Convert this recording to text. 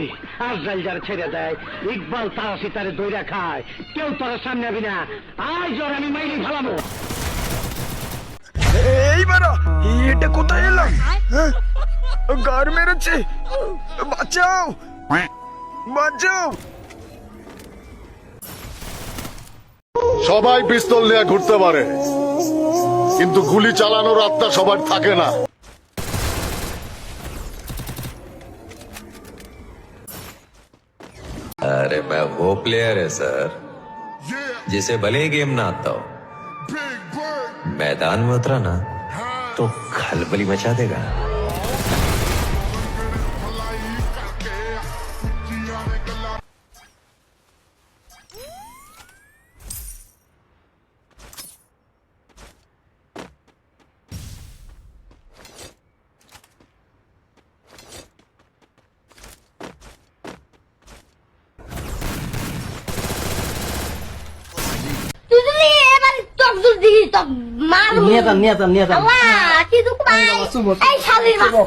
ওই আজরাইল যারা ছেড়ে দেয়, ইকবাল তারা সিতারে দইরা খায়, কেউ তোর সামনে আবি না। আজ ওর আমি মাইরি ফেলামো। এইবার এটা কোথায় এলাম? হ্যাঁ, গার মেরেছে, বাঁচাও বাঁচাও। সবাই পিস্তল নিয়ে ঘুরতে পারে, কিন্তু গুলি চালানোর আত্মা সবার থাকে না। अरे मैं वो प्लेयर है सर जिसे भले ही गेम ना आता हो, मैदान में उतरा ना तो खलबली मचा देगा। নিয়ে যান, নিয়ে যান, নিয়ে যান। আল্লাহ কি দুঃখ ভাই, এই শালীর বাচ্চা।